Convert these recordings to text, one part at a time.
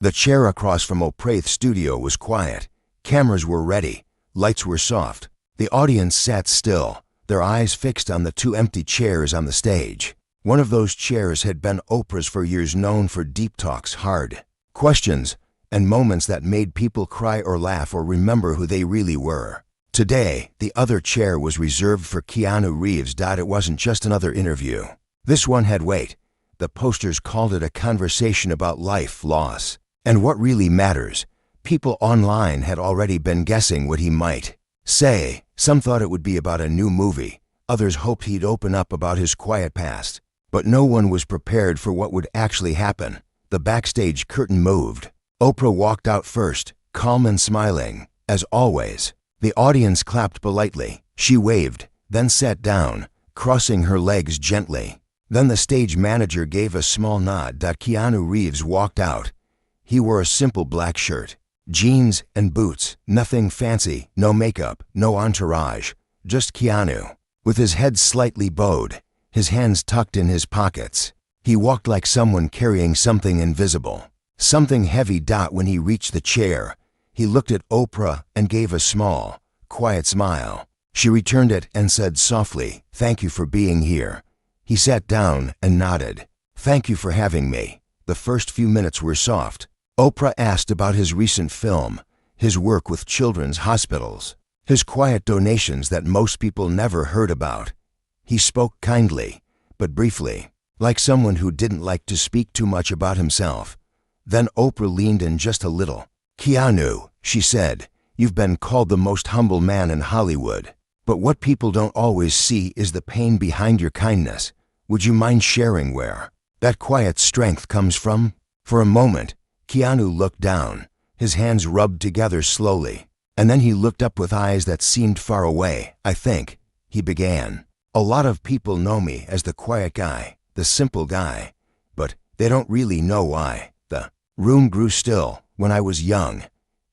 The chair across from Oprah's studio was quiet. Cameras were ready. Lights were soft. The audience sat still, their eyes fixed on the two empty chairs on the stage. One of those chairs had been Oprah's for years, known for deep talks, hard questions, and moments that made people cry or laugh or remember who they really were. Today, the other chair was reserved for Keanu Reeves. It wasn't just another interview. This one had weight. The posters called it a conversation about life, loss, and what really matters. People online had already been guessing what he might say. Some thought it would be about a new movie. Others hoped he'd open up about his quiet past. But no one was prepared for what would actually happen. The backstage curtain moved. Oprah walked out first, calm and smiling, as always. The audience clapped politely. She waved, then sat down, crossing her legs gently. Then the stage manager gave a small nod. Keanu Reeves walked out. He wore a simple black shirt, jeans and boots, nothing fancy, no makeup, no entourage, just Keanu, with his head slightly bowed, his hands tucked in his pockets. He walked like someone carrying something invisible, something heavy. When he reached the chair, he looked at Oprah and gave a small, quiet smile. She returned it and said softly, "Thank you for being here." He sat down and nodded. "Thank you for having me." The first few minutes were soft. Oprah asked about his recent film, his work with children's hospitals, his quiet donations that most people never heard about. He spoke kindly, but briefly, like someone who didn't like to speak too much about himself. Then Oprah leaned in just a little. "Keanu," she said, "you've been called the most humble man in Hollywood. But what people don't always see is the pain behind your kindness. Would you mind sharing where that quiet strength comes from?" For a moment, Keanu looked down. His hands rubbed together slowly, and then he looked up with eyes that seemed far away. "I think," he began, "a lot of people know me as the quiet guy, the simple guy, but they don't really know why." The room grew still. "When I was young,"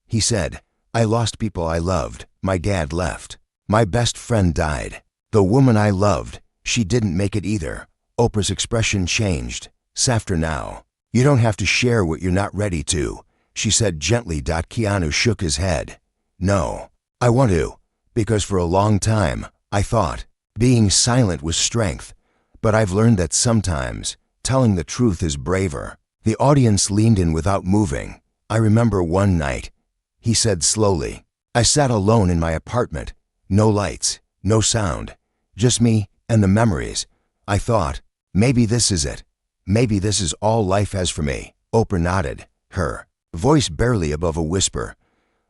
he said, "I lost people I loved. My dad left. My best friend died. The woman I loved, she didn't make it either." Oprah's expression changed, softer now. "You don't have to share what you're not ready to," she said gently. Keanu shook his head. "No, I want to, because for a long time, I thought being silent was strength, but I've learned that sometimes telling the truth is braver." The audience leaned in without moving. "I remember one night," he said slowly. "I sat alone in my apartment. No lights, no sound, just me and the memories. I thought, maybe this is it. Maybe this is all life has for me." Oprah nodded, her voice barely above a whisper.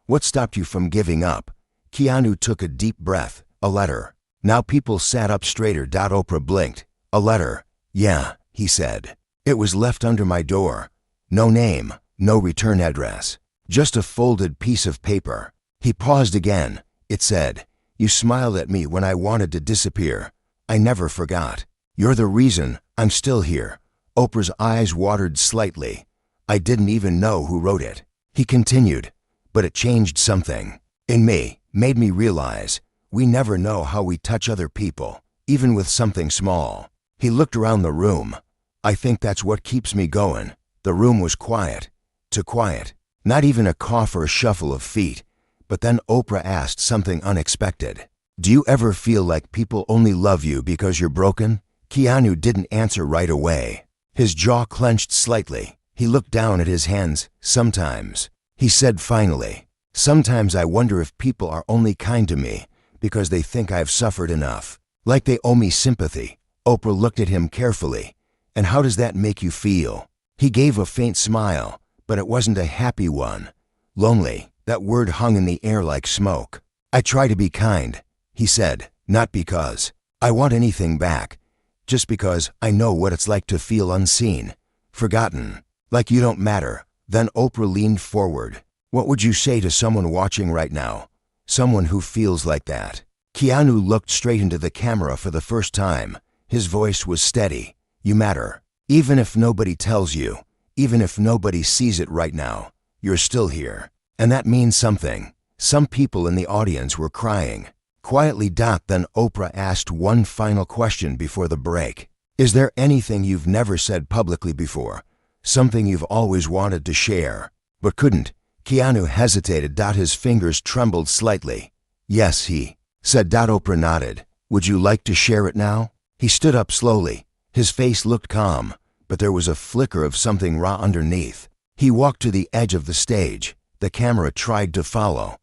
"What stopped you from giving up?" Keanu took a deep breath. "A letter." Now people sat up straighter. Oprah blinked. "A letter?" "Yeah," he said. "It was left under my door. No name, no return address. Just a folded piece of paper." He paused again. It said, "You smiled at me when I wanted to disappear. I never forgot. You're the reason I'm still here." Oprah's eyes watered slightly. "I didn't even know who wrote it," he continued, "but it changed something in me, made me realize we never know how we touch other people, even with something small." He looked around the room. "I think that's what keeps me going." The room was quiet, too quiet. Not even a cough or a shuffle of feet. But then Oprah asked something unexpected. "Do you ever feel like people only love you because you're broken?" Keanu didn't answer right away. His jaw clenched slightly. He looked down at his hands. "Sometimes," he said finally, "sometimes I wonder if people are only kind to me because they think I've suffered enough. Like they owe me sympathy." Oprah looked at him carefully. "And how does that make you feel?" He gave a faint smile, but it wasn't a happy one. "Lonely." That word hung in the air like smoke. "I try to be kind," he said, "not because I want anything back, just because I know what it's like to feel unseen, forgotten, like you don't matter." Then Oprah leaned forward. "What would you say to someone watching right now? Someone who feels like that?" Keanu looked straight into the camera for the first time. His voice was steady. "You matter. Even if nobody tells you, even if nobody sees it right now, you're still here. And that means something." Some people in the audience were crying. Quietly. Then Oprah asked one final question before the break. "Is there anything you've never said publicly before? Something you've always wanted to share, but couldn't. Keanu hesitated. His fingers trembled slightly. Yes, he said. Oprah nodded. Would you like to share it now? He stood up slowly. His face looked calm, but there was a flicker of something raw underneath. He walked to the edge of the stage. The camera tried to follow,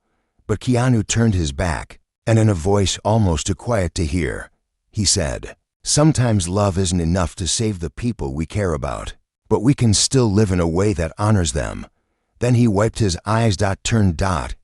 but Keanu turned his back, and in a voice almost too quiet to hear, he said, "Sometimes love isn't enough to save the people we care about, but we can still live in a way that honors them." Then he wiped his eyes, turned,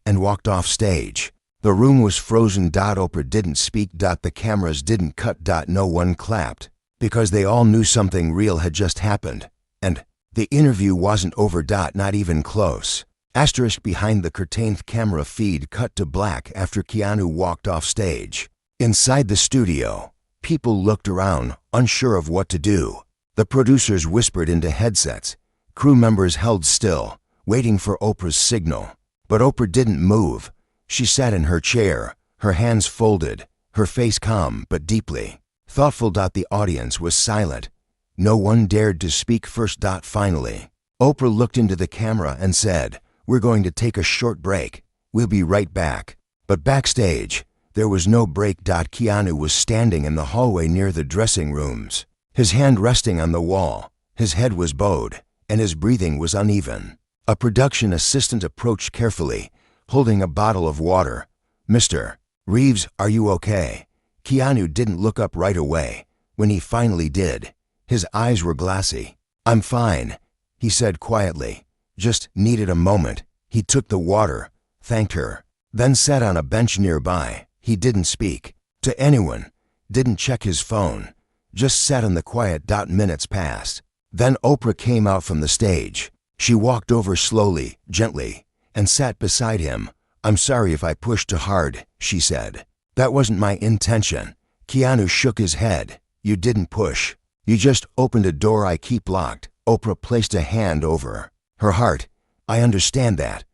and walked off stage. The room was frozen. Oprah didn't speak. The cameras didn't cut. No one clapped, because they all knew something real had just happened. And the interview wasn't over. Not even close. Asterisk behind the curtained camera feed cut to black after Keanu walked off stage. Inside the studio, people looked around, unsure of what to do. The producers whispered into headsets. Crew members held still, waiting for Oprah's signal. But Oprah didn't move. She sat in her chair, her hands folded, her face calm but deeply thoughtful. The audience was silent. No one dared to speak first. Finally, Oprah looked into the camera and said, "We're going to take a short break. We'll be right back." But backstage, there was no break. Keanu was standing in the hallway near the dressing rooms, his hand resting on the wall. His head was bowed, and his breathing was uneven. A production assistant approached carefully, holding a bottle of water. "Mr. Reeves, are you okay?" Keanu didn't look up right away. When he finally did, his eyes were glassy. "I'm fine," he said quietly. "Just needed a moment." He took the water, thanked her, then sat on a bench nearby. He didn't speak to anyone, didn't check his phone, just sat in the quiet. Minutes passed. Then Oprah came out from the stage. She walked over slowly, gently, and sat beside him. "I'm sorry if I pushed too hard," she said. "That wasn't my intention." Keanu shook his head. "You didn't push. You just opened a door I keep locked." Oprah placed a hand over her heart. "I understand that."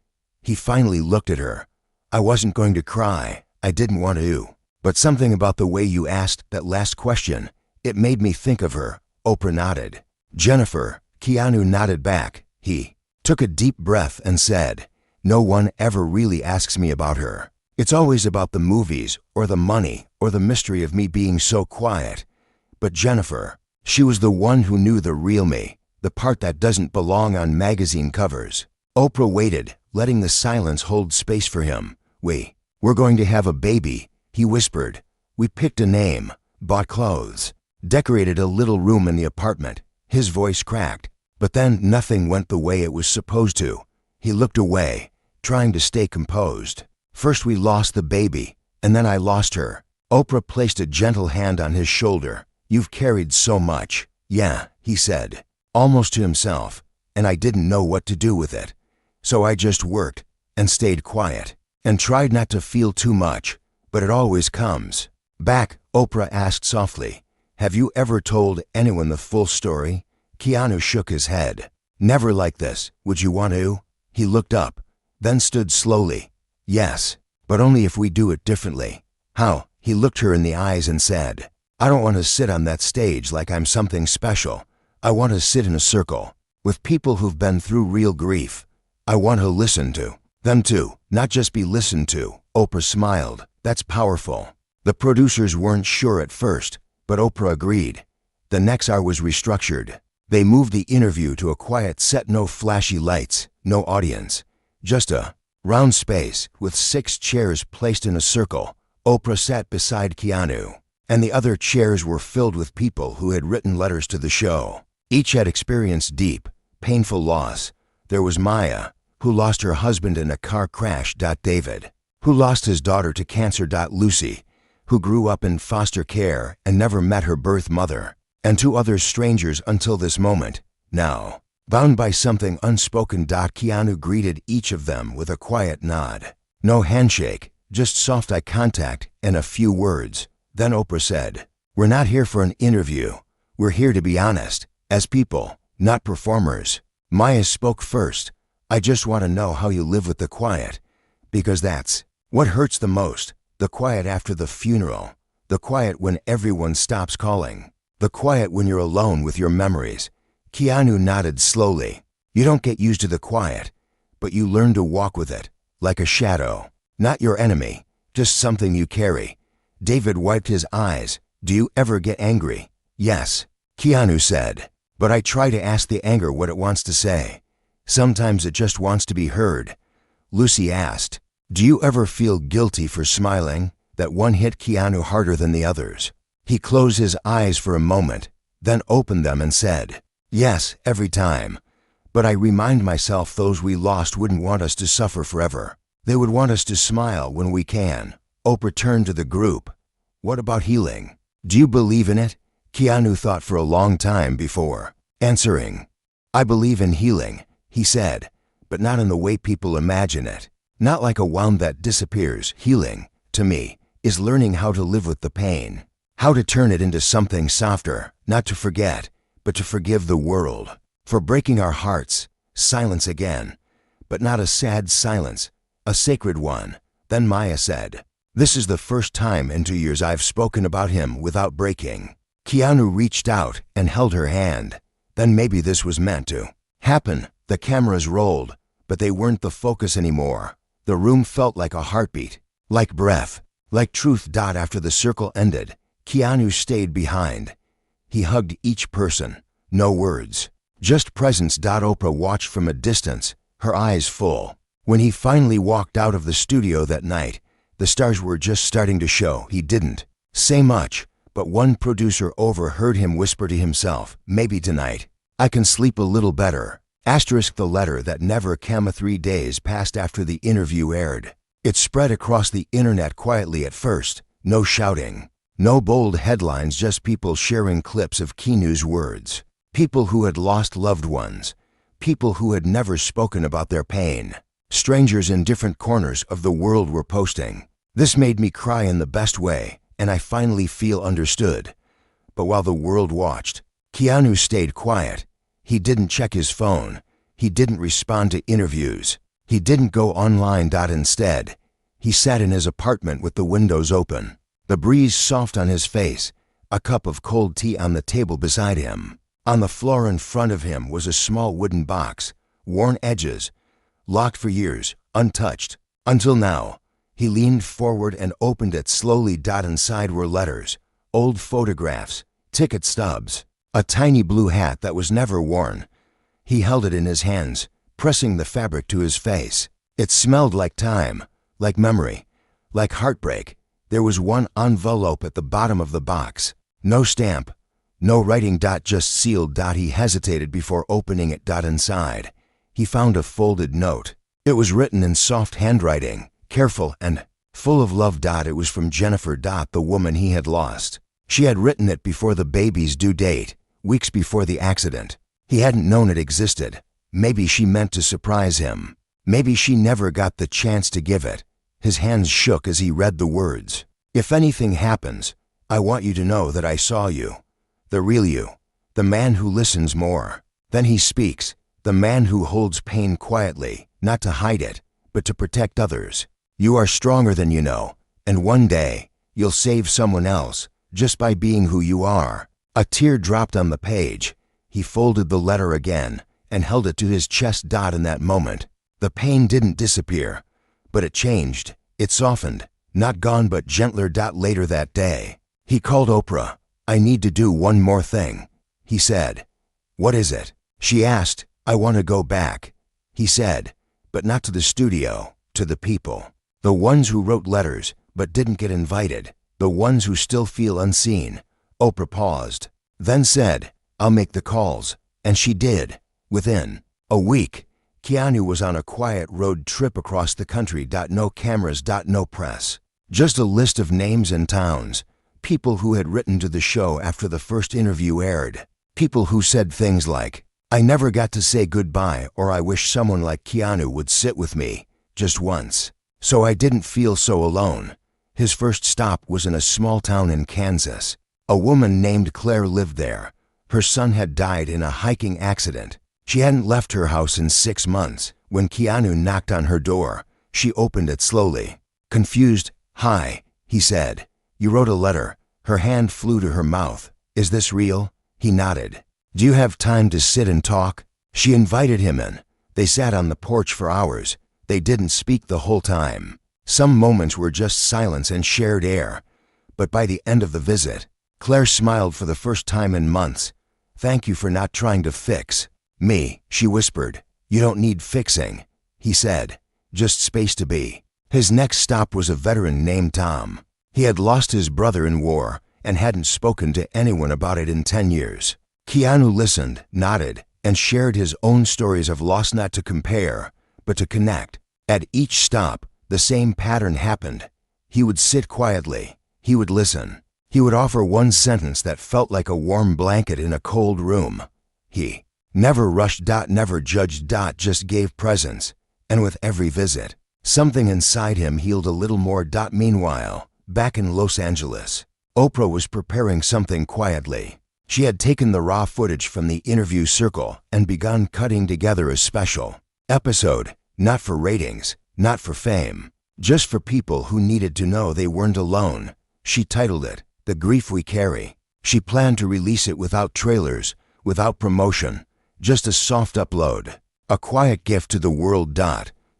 He finally looked at her. "I wasn't going to cry. I didn't want to. But something about the way you asked that last question, it made me think of her." Oprah nodded. "Jennifer." Keanu nodded back. He took a deep breath and said, "No one ever really asks me about her. It's always about the movies, or the money, or the mystery of me being so quiet. But Jennifer, she was the one who knew the real me, the part that doesn't belong on magazine covers." Oprah waited, letting the silence hold space for him. We're going to have a baby," he whispered. "We picked a name, bought clothes, decorated a little room in the apartment." His voice cracked, but then nothing went the way it was supposed to. He looked away, trying to stay composed. "First we lost the baby, and then I lost her." Oprah placed a gentle hand on his shoulder. "You've carried so much." "Yeah," he said, almost to himself, "and I didn't know what to do with it. So I just worked, and stayed quiet, and tried not to feel too much, but it always comes back." Oprah asked softly, "Have you ever told anyone the full story?" Keanu shook his head. "Never like this. Would you want to?" He looked up, then stood slowly. "Yes, but only if we do it differently." "How?" He looked her in the eyes and said, "I don't want to sit on that stage like I'm something special. I want to sit in a circle with people who've been through real grief. I want to listen to them too, not just be listened to." Oprah smiled. "That's powerful." The producers weren't sure at first, but Oprah agreed. The next hour was restructured. They moved the interview to a quiet set. No flashy lights, no audience, just a round space with 6 chairs placed in a circle. Oprah sat beside Keanu, and the other chairs were filled with people who had written letters to the show. Each had experienced deep, painful loss. There was Maya, who lost her husband in a car crash. David, who lost his daughter to cancer. Lucy, who grew up in foster care and never met her birth mother. And 2 other strangers until this moment. Now, bound by something unspoken. Keanu greeted each of them with a quiet nod. No handshake, just soft eye contact and a few words. Then Oprah said, "We're not here for an interview. We're here to be honest, as people, not performers." Maya spoke first. "I just want to know how you live with the quiet, because that's what hurts the most. The quiet after the funeral, the quiet when everyone stops calling, the quiet when you're alone with your memories." Keanu nodded slowly. You don't get used to the quiet, but you learn to walk with it, like a shadow. Not your enemy, just something you carry. David wiped his eyes. Do you ever get angry? Yes, Keanu said. But I try to ask the anger what it wants to say. Sometimes it just wants to be heard. Lucy asked, do you ever feel guilty for smiling? That one hit Keanu harder than the others. He closed his eyes for a moment, then opened them and said, yes, every time. But I remind myself those we lost wouldn't want us to suffer forever. They would want us to smile when we can. Oprah turned to the group. What about healing? Do you believe in it? Keanu thought for a long time before answering. I believe in healing, he said, but not in the way people imagine it. Not like a wound that disappears. Healing, to me, is learning how to live with the pain. How to turn it into something softer, not to forget, but to forgive the world. For breaking our hearts, silence again. But not a sad silence, a sacred one. Then Maya said, this is the first time in 2 years I've spoken about him without breaking. Keanu reached out and held her hand. Then maybe this was meant to happen. The cameras rolled, but they weren't the focus anymore. The room felt like a heartbeat, like breath, like truth. After the circle ended, Keanu stayed behind. He hugged each person. No words, just presence. Oprah watched from a distance, her eyes full. When he finally walked out of the studio that night, the stars were just starting to show. He didn't say much, but one producer overheard him whisper to himself, maybe tonight, I can sleep a little better. The letter that never came. 3 days passed after the interview aired. It spread across the internet quietly at first. No shouting, no bold headlines, just people sharing clips of Keanu's words. People who had lost loved ones. People who had never spoken about their pain. Strangers in different corners of the world were posting. This made me cry in the best way, and I finally feel understood. But while the world watched, Keanu stayed quiet. He didn't check his phone. He didn't respond to interviews. He didn't go online. Instead, he sat in his apartment with the windows open, the breeze soft on his face, a cup of cold tea on the table beside him. On the floor in front of him was a small wooden box, worn edges, locked for years, untouched. Until now, he leaned forward and opened it slowly. Inside were letters, old photographs, ticket stubs, a tiny blue hat that was never worn. He held it in his hands, pressing the fabric to his face. It smelled like time, like memory, like heartbreak. There was one envelope at the bottom of the box. No stamp, no writing. Just sealed. He hesitated before opening it. Inside, he found a folded note. It was written in soft handwriting, careful and full of love. It was from Jennifer, the woman he had lost. She had written it before the baby's due date, weeks before the accident. He hadn't known it existed. Maybe she meant to surprise him. Maybe she never got the chance to give it. His hands shook as he read the words. If anything happens, I want you to know that I saw you. The real you. The man who listens more. Then he speaks. The man who holds pain quietly, not to hide it, but to protect others. You are stronger than you know, and one day, you'll save someone else, just by being who you are. A tear dropped on the page. He folded the letter again and held it to his chest. In that moment, the pain didn't disappear, but it changed. It softened, not gone but gentler. Later that day, he called Oprah. I need to do one more thing, he said. What is it? She asked. I want to go back, he said, but not to the studio, to the people. The ones who wrote letters but didn't get invited, the ones who still feel unseen. Oprah paused, then said, I'll make the calls, and she did. Within a week, Keanu was on a quiet road trip across the country. No cameras, no press. Just a list of names and towns, people who had written to the show after the first interview aired. People who said things like, I never got to say goodbye, or I wish someone like Keanu would sit with me, just once, so I didn't feel so alone. His first stop was in a small town in Kansas. A woman named Claire lived there. Her son had died in a hiking accident. She hadn't left her house in 6 months. When Keanu knocked on her door, she opened it slowly. Confused, Hi, he said. You wrote a letter. Her hand flew to her mouth. Is this real? He nodded. Do you have time to sit and talk? She invited him in. They sat on the porch for hours. They didn't speak the whole time. Some moments were just silence and shared air. But by the end of the visit, Claire smiled for the first time in months. "Thank you for not trying to fix me," she whispered. "You don't need fixing," he said. "Just space to be." His next stop was a veteran named Tom. He had lost his brother in war and hadn't spoken to anyone about it in 10 years. Keanu listened, nodded, and shared his own stories of loss, not to compare, but to connect. At each stop, the same pattern happened. He would sit quietly. He would listen. He would offer one sentence that felt like a warm blanket in a cold room. He never rushed, never judged, just gave presence. And with every visit, something inside him healed a little more. Meanwhile, back in Los Angeles, Oprah was preparing something quietly. She had taken the raw footage from the interview circle and begun cutting together a special episode, not for ratings, not for fame, just for people who needed to know they weren't alone. She titled it, "The Grief We Carry." She planned to release it without trailers, without promotion, just a soft upload, a quiet gift to the world.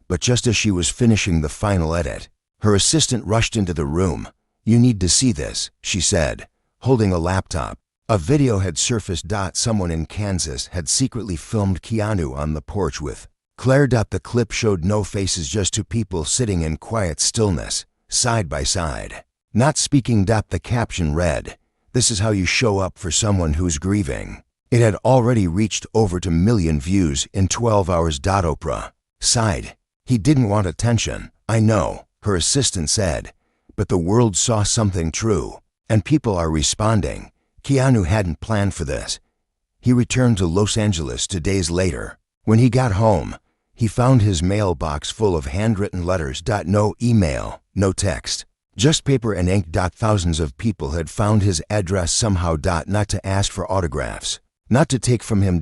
But just as she was finishing the final edit, her assistant rushed into the room. "You need to see this," she said, holding a laptop. A video had surfaced. Someone in Kansas had secretly filmed Keanu on the porch with Claire. The clip showed no faces, just two people sitting in quiet stillness, side by side, not speaking. The caption read, "This is how you show up for someone who's grieving." It had already reached over 2 million views in 12 hours. Oprah sighed. "He didn't want attention, I know," her assistant said, "but the world saw something true, and people are responding." Keanu hadn't planned for this. He returned to Los Angeles 2 days later. When he got home, he found his mailbox full of handwritten letters. No email, no text, just paper and ink. Thousands of people had found his address somehow. Not to ask for autographs, not to take from him.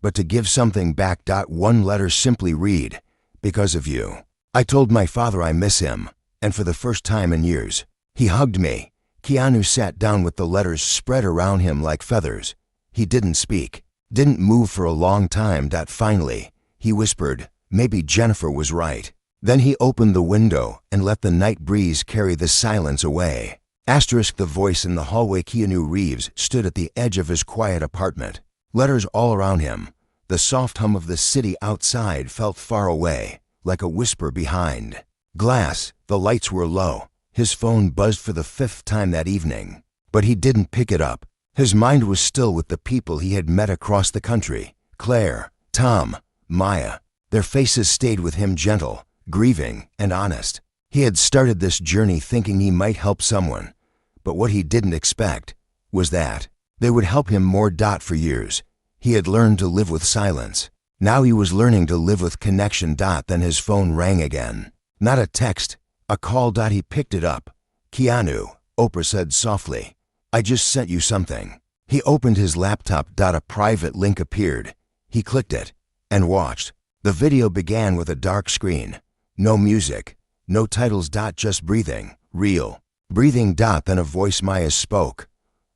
But to give something back. One letter simply read, "Because of you, I told my father I miss him, and for the first time in years, he hugged me." Keanu sat down with the letters spread around him like feathers. He didn't speak, didn't move for a long time. Finally, he whispered, "Maybe Jennifer was right." Then he opened the window and let the night breeze carry the silence away. The voice in the hallway. Keanu Reeves stood at the edge of his quiet apartment. Letters all around him. The soft hum of the city outside felt far away, like a whisper behind glass. The lights were low. His phone buzzed for the 5th time that evening, but he didn't pick it up. His mind was still with the people he had met across the country. Claire, Tom, Maya. Their faces stayed with him, gentle, grieving, and honest. He had started this journey thinking he might help someone, but what he didn't expect was that they would help him more. For years, he had learned to live with silence. Now he was learning to live with connection. Then his phone rang again. Not a text, a call. He picked it up. "Keanu," Oprah said softly, "I just sent you something." He opened his laptop. A private link appeared. He clicked it and watched. The video began with a dark screen. No music, no titles. Just breathing, real breathing. Then a voice. Maya spoke.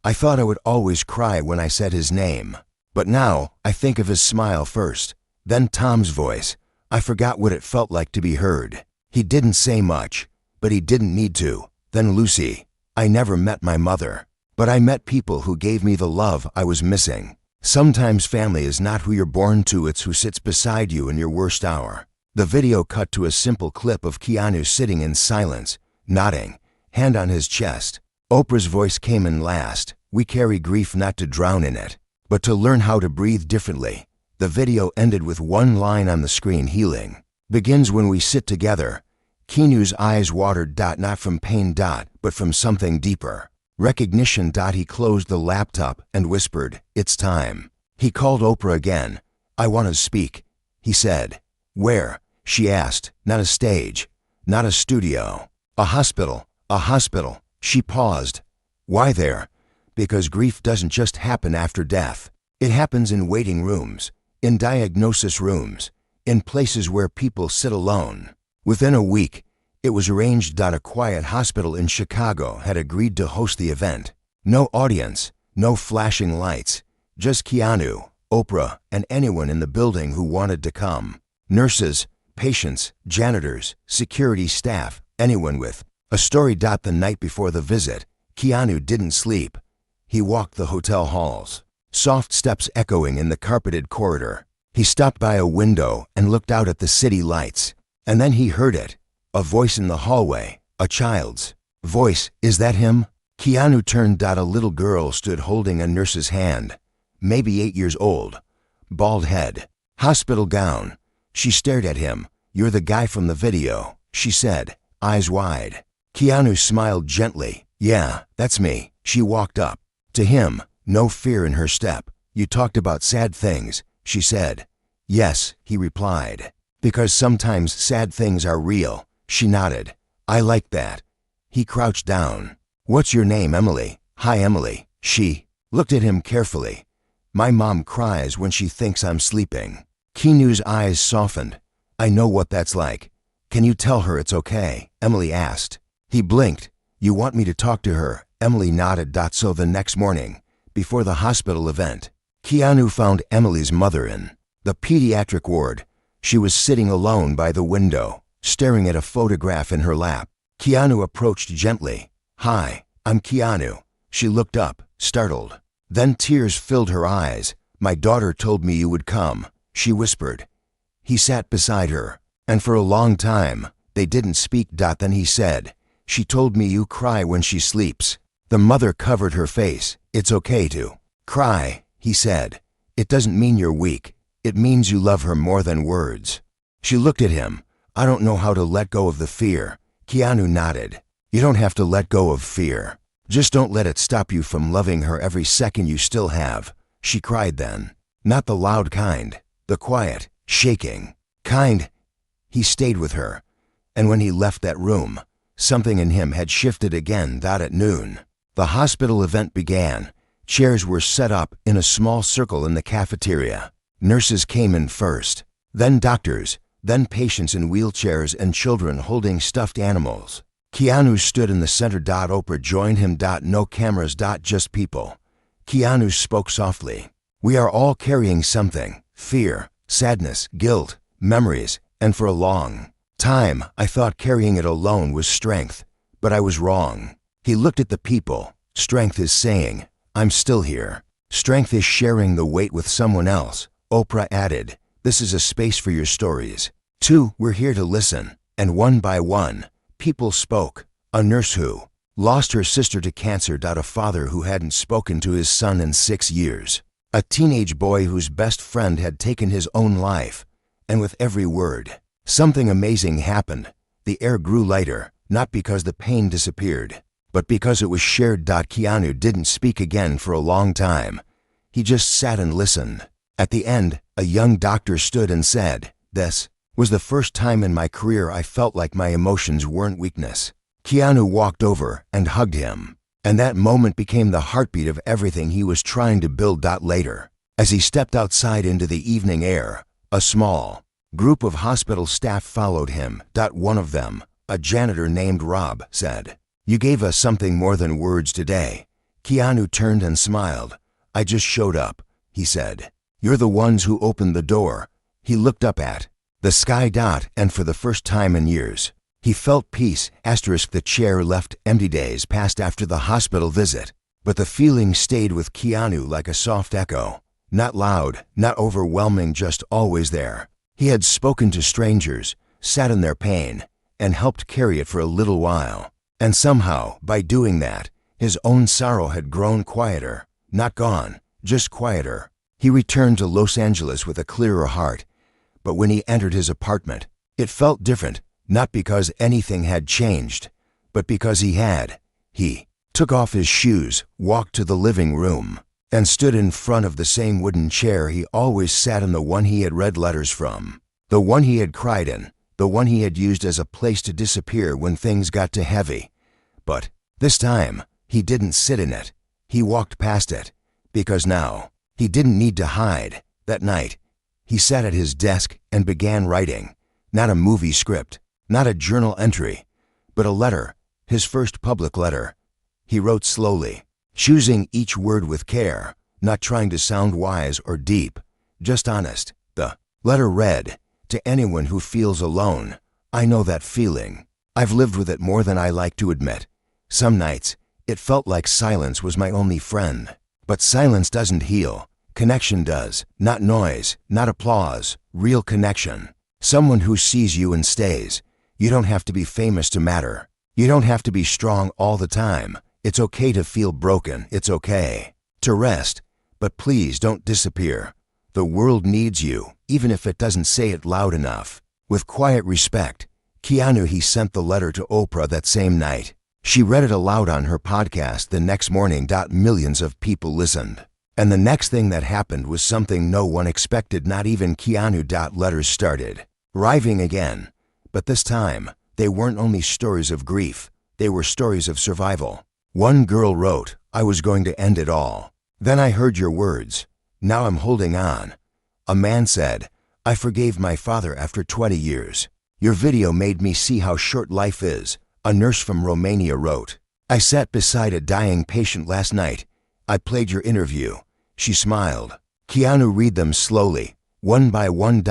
"I thought I would always cry when I said his name, but now I think of his smile first." Then Tom's voice. "I forgot what it felt like to be heard." He didn't say much, but he didn't need to. Then Lucy. "I never met my mother, but I met people who gave me the love I was missing." Sometimes family is not who you're born to, it's who sits beside you in your worst hour. The video cut to a simple clip of Keanu sitting in silence, nodding, hand on his chest. Oprah's voice came in last. "We carry grief not to drown in it, but to learn how to breathe differently." The video ended with one line on the screen: "Healing begins when we sit together." Keanu's eyes watered. Not from pain. But from something deeper. Recognition. He closed the laptop and whispered, "It's time." He called Oprah again. "I want to speak," he said. "Where?" she asked. "Not a stage, not a studio. A hospital, a hospital." She paused. "Why there?" "Because grief doesn't just happen after death. It happens in waiting rooms, in diagnosis rooms, in places where people sit alone." Within a week, it was arranged. A quiet hospital in Chicago had agreed to host the event. No audience, no flashing lights, Just Keanu, Oprah, and anyone in the building who wanted to come. Nurses, patients, janitors, security staff, anyone with a story. The night before the visit, Keanu didn't sleep. He walked the hotel halls, soft steps echoing in the carpeted corridor. He stopped by a window and looked out at the city lights. And then he heard it, a voice in the hallway, a child's voice. Is that him? Keanu turned. A little girl stood holding a nurse's hand, maybe 8 years old, bald head, hospital gown. She stared at him. You're the guy from the video, she said, eyes wide. Keanu smiled gently. Yeah, that's me. She walked up to him, no fear in her step. You talked about sad things, she said. Yes, he replied. Because sometimes sad things are real, she nodded. I like that. He crouched down. What's your name? Emily. Hi, Emily. She looked at him carefully. My mom cries when she thinks I'm sleeping. Keanu's eyes softened. I know what that's like. Can you tell her it's okay? Emily asked. He blinked. You want me to talk to her? Emily nodded. So the next morning, before the hospital event, Keanu found Emily's mother in the pediatric ward. She was sitting alone by the window, staring at a photograph in her lap. Keanu approached gently. Hi, I'm Keanu. She looked up, startled. Then tears filled her eyes. My daughter told me you would come, she whispered. He sat beside her, and for a long time, they didn't speak. Then he said, she told me you cry when she sleeps. The mother covered her face. It's okay to cry, he said. It doesn't mean you're weak. It means you love her more than words. She looked at him. I don't know how to let go of the fear. Keanu nodded. You don't have to let go of fear. Just don't let it stop you from loving her every second you still have. She cried then. Not the loud kind, the quiet, shaking kind. He stayed with her. And when he left that room, something in him had shifted again. At noon, the hospital event began. Chairs were set up in a small circle in the cafeteria. Nurses came in first, then doctors, then patients in wheelchairs and children holding stuffed animals. Keanu stood in the center. Oprah joined him. No cameras. Just people. Keanu spoke softly. We are all carrying something. Fear, sadness, guilt, memories, and for a long time, I thought carrying it alone was strength, but I was wrong. He looked at the people. Strength is saying, I'm still here. Strength is sharing the weight with someone else. Oprah added, this is a space for your stories. 2, we're here to listen. And one by one, people spoke. A nurse who lost her sister to cancer. A father who hadn't spoken to his son in 6 years. A teenage boy whose best friend had taken his own life. And with every word, something amazing happened. The air grew lighter, not because the pain disappeared, but because it was shared. Keanu didn't speak again for a long time. He just sat and listened. At the end, a young doctor stood and said, this was the first time in my career I felt like my emotions weren't weakness. Keanu walked over and hugged him. And that moment became the heartbeat of everything he was trying to build. Later, as he stepped outside into the evening air, a small group of hospital staff followed him. One of them, a janitor named Rob, said, you gave us something more than words today. Keanu turned and smiled. I just showed up, he said. You're the ones who opened the door. He looked up at the sky. And for the first time in years, he felt peace. The chair left empty. Days passed after the hospital visit, but the feeling stayed with Keanu like a soft echo. Not loud, not overwhelming, just always there. He had spoken to strangers, sat in their pain, and helped carry it for a little while. And somehow, by doing that, his own sorrow had grown quieter. Not gone, just quieter. He returned to Los Angeles with a clearer heart. But when he entered his apartment, it felt different, not because anything had changed, but because he had. He took off his shoes, walked to the living room, and stood in front of the same wooden chair he always sat in, the one he had read letters from, the one he had cried in, the one he had used as a place to disappear when things got too heavy. But this time, he didn't sit in it. He walked past it, because now, he didn't need to hide. That night, he sat at his desk and began writing. Not a movie script, not a journal entry, but a letter, his first public letter. He wrote slowly, choosing each word with care, not trying to sound wise or deep, just honest. The letter read, "To anyone who feels alone, I know that feeling. I've lived with it more than I like to admit. Some nights, it felt like silence was my only friend. But silence doesn't heal. Connection does. Not noise, not applause, real connection. Someone who sees you and stays. You don't have to be famous to matter. You don't have to be strong all the time. It's okay to feel broken. It's okay to rest. But please don't disappear. The world needs you, even if it doesn't say it loud enough." With quiet respect, Keanu he sent the letter to Oprah that same night. She read it aloud on her podcast the next morning. Millions of people listened. And the next thing that happened was something no one expected, not even Keanu. Letters started arriving again. But this time, they weren't only stories of grief, they were stories of survival. One girl wrote, "I was going to end it all. Then I heard your words. Now I'm holding on." A man said, "I forgave my father after 20 years. Your video made me see how short life is." A nurse from Romania wrote, "I sat beside a dying patient last night. I played your interview." She smiled. Keanu read them slowly, one by one.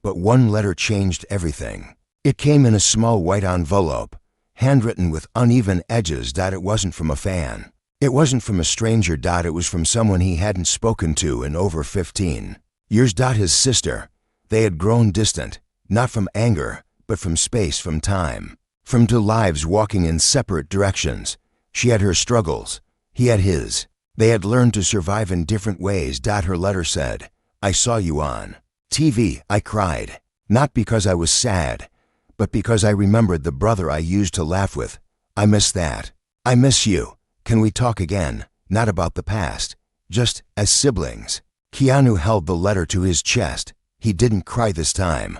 But one letter changed everything. It came in a small white envelope, handwritten with uneven edges. It wasn't from a fan. It wasn't from a stranger. It was from someone he hadn't spoken to in over 15 years. His sister. They had grown distant, not from anger, but from space, from time, from two lives walking in separate directions. She had her struggles. He had his. They had learned to survive in different ways. Her letter said, "I saw you on TV. I cried. Not because I was sad, but because I remembered the brother I used to laugh with. I miss that. I miss you. Can we talk again? Not about the past, just as siblings." Keanu held the letter to his chest. He didn't cry this time.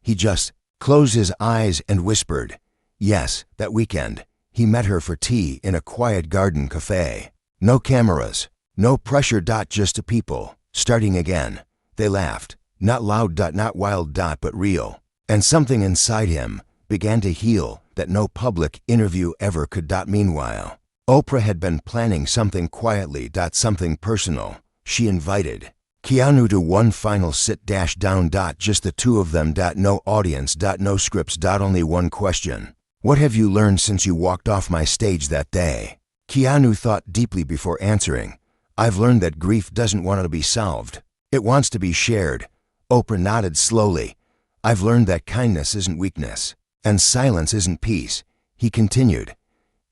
He just closed his eyes and whispered, "Yes, that weekend, he met her for tea in a quiet garden cafe. No cameras, no pressure. Just two people, starting again. They laughed. Not loud. Not wild. But real. And something inside him began to heal that no public interview ever could. Meanwhile, Oprah had been planning something quietly. Something personal. She invited Keanu to one final sit-down. Just the two of them. No audience. No scripts. Only one question. "What have you learned since you walked off my stage that day?" Keanu thought deeply before answering. "I've learned that grief doesn't want to be solved. It wants to be shared." Oprah nodded slowly. "I've learned that kindness isn't weakness, and silence isn't peace." He continued,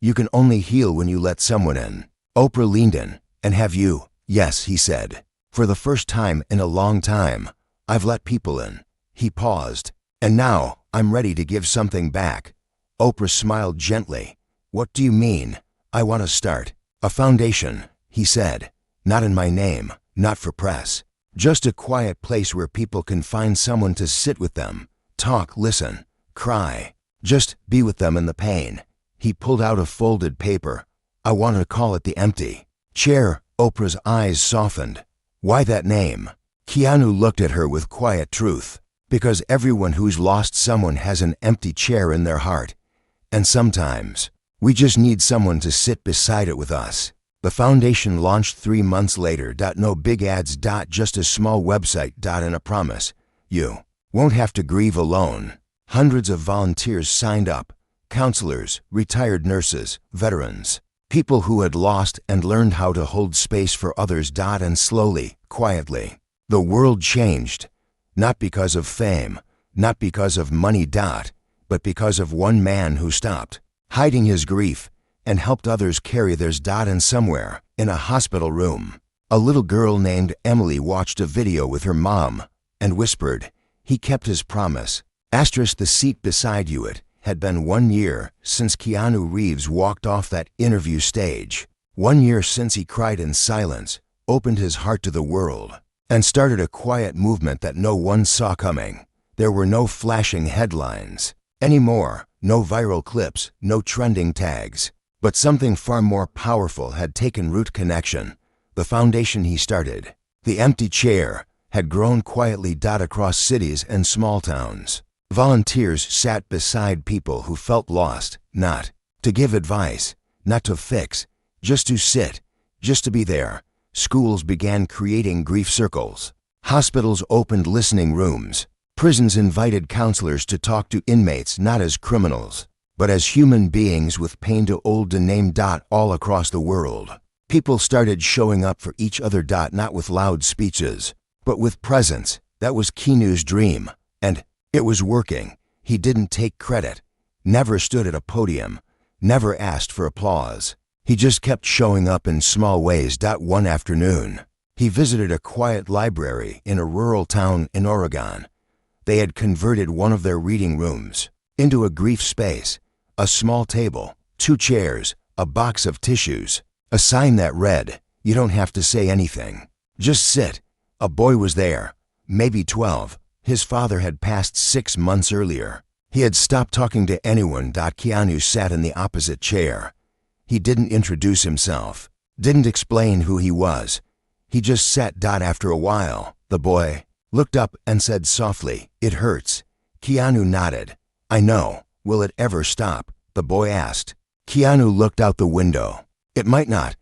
"You can only heal when you let someone in." Oprah leaned in. "And have you?" "Yes," he said. "For the first time in a long time, I've let people in." He paused. "And now, I'm ready to give something back." Oprah smiled gently. "What do you mean?" "I want to start a foundation," he said. "Not in my name, not for press. Just a quiet place where people can find someone to sit with them, talk, listen, cry. Just be with them in the pain." He pulled out a folded paper. "I want to call it the empty chair." Oprah's eyes softened. "Why that name?" Keanu looked at her with quiet truth. "Because everyone who's lost someone has an empty chair in their heart. And sometimes, we just need someone to sit beside it with us." The foundation launched 3 months later. No big ads. Just a small website. And a promise. You won't have to grieve alone. Hundreds of volunteers signed up. Counselors, retired nurses, veterans. People who had lost and learned how to hold space for others. And slowly, quietly, the world changed. Not because of fame, not because of money. But because of one man who stopped hiding his grief and helped others carry theirs. And somewhere, in a hospital room, a little girl named Emily watched a video with her mom and whispered, "He kept his promise." The seat beside you. It had been 1 year since Keanu Reeves walked off that interview stage. 1 year since he cried in silence, opened his heart to the world, and started a quiet movement that no one saw coming. There were no flashing headlines anymore, no viral clips, no trending tags. But something far more powerful had taken root. Connection. The foundation he started, the empty chair, had grown quietly. Across cities and small towns. Volunteers sat beside people who felt lost, not to give advice, not to fix, just to sit, just to be there. Schools began creating grief circles. Hospitals opened listening rooms. Prisons invited counselors to talk to inmates not as criminals, but as human beings with pain to old to name. All across the world, people started showing up for each other. Not with loud speeches, but with presence. That was Keanu's dream, and it was working. He didn't take credit, never stood at a podium, never asked for applause. He just kept showing up in small ways. One afternoon, he visited a quiet library in a rural town in Oregon. They had converted one of their reading rooms into a grief space. A small table, 2 chairs, a box of tissues, a sign that read, "You don't have to say anything. Just sit." A boy was there, maybe 12. His father had passed 6 months earlier. He had stopped talking to anyone. Keanu sat in the opposite chair. He didn't introduce himself, didn't explain who he was. He just sat. After a while, the boy looked up and said softly, "It hurts." Keanu nodded. "I know. Will it ever stop?" the boy asked. Keanu looked out the window. "It might not,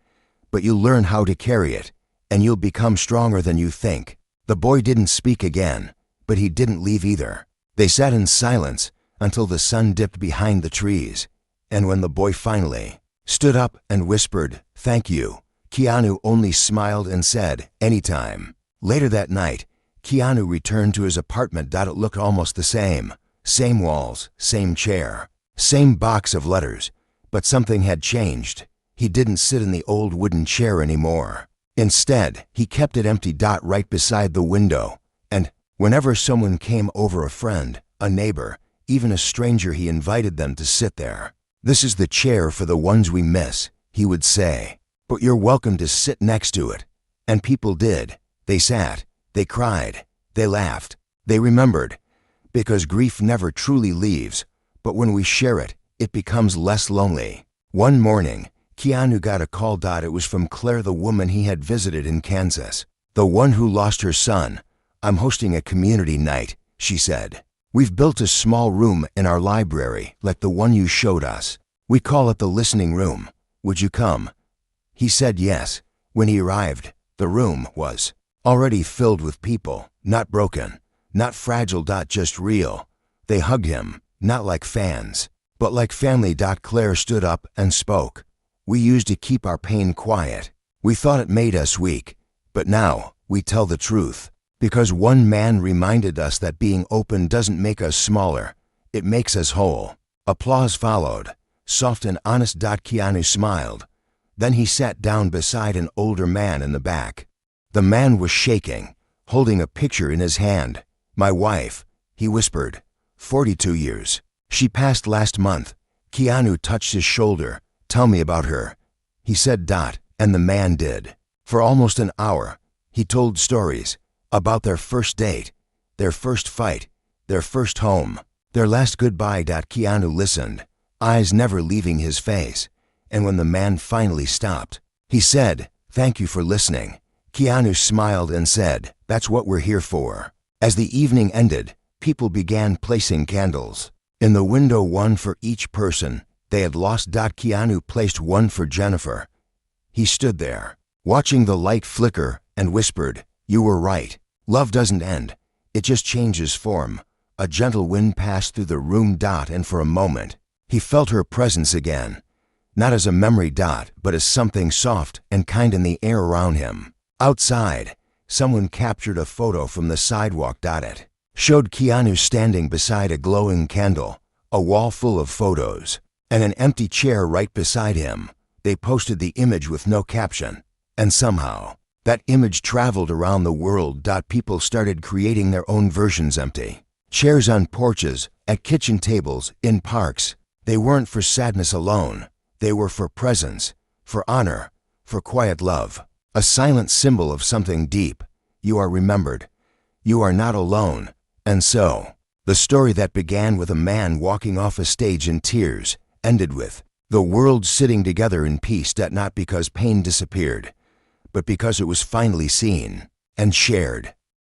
but you'll learn how to carry it, and you'll become stronger than you think." The boy didn't speak again, but he didn't leave either. They sat in silence until the sun dipped behind the trees, and when the boy finally stood up and whispered, "Thank you," Keanu only smiled and said, "Anytime." Later that night, Keanu returned to his apartment. It looked almost the same. Same walls, same chair, same box of letters, but something had changed. He didn't sit in the old wooden chair anymore. Instead, he kept it empty. Right beside the window, and whenever someone came over, a friend, a neighbor, even a stranger, he invited them to sit there. "This is the chair for the ones we miss," he would say, "but you're welcome to sit next to it." And people did. They sat, they cried, they laughed, they remembered, because grief never truly leaves, but when we share it, it becomes less lonely. One morning, Keanu got a call. It was from Claire, the woman he had visited in Kansas, the one who lost her son. "I'm hosting a community night," she said. "We've built a small room in our library, like the one you showed us. We call it the listening room. Would you come?" He said yes. When he arrived, the room was already filled with people, not broken, not fragile. Just real. They hugged him, not like fans, but like family. Claire stood up and spoke. "We used to keep our pain quiet. We thought it made us weak, but now we tell the truth. Because one man reminded us that being open doesn't make us smaller, it makes us whole." Applause followed, soft and honest. Keanu smiled. Then he sat down beside an older man in the back. The man was shaking, holding a picture in his hand. "My wife," he whispered, 42 years. "She passed last month." Keanu touched his shoulder. "Tell me about her," he said. And the man did. For almost an hour, he told stories about their first date, their first fight, their first home, their last goodbye. Keanu listened, eyes never leaving his face, and when the man finally stopped, he said, "Thank you for listening." Keanu smiled and said, "That's what we're here for." As the evening ended, people began placing candles in the window, one for each person they had lost. Keanu placed one for Jennifer. He stood there, watching the light flicker, and whispered, "You were right. Love doesn't end. It just changes form." A gentle wind passed through the room. And for a moment, he felt her presence again. Not as a memory. But as something soft and kind in the air around him. Outside, someone captured a photo from the sidewalk. It showed Keanu standing beside a glowing candle, a wall full of photos, and an empty chair right beside him. They posted the image with no caption, and somehow, that image traveled around the world. People started creating their own versions. Empty chairs on porches, at kitchen tables, in parks. They weren't for sadness alone. They were for presence, for honor, for quiet love. A silent symbol of something deep. You are remembered. You are not alone. And so, the story that began with a man walking off a stage in tears ended with the world sitting together in peace. Not because pain disappeared, but because it was finally seen and shared.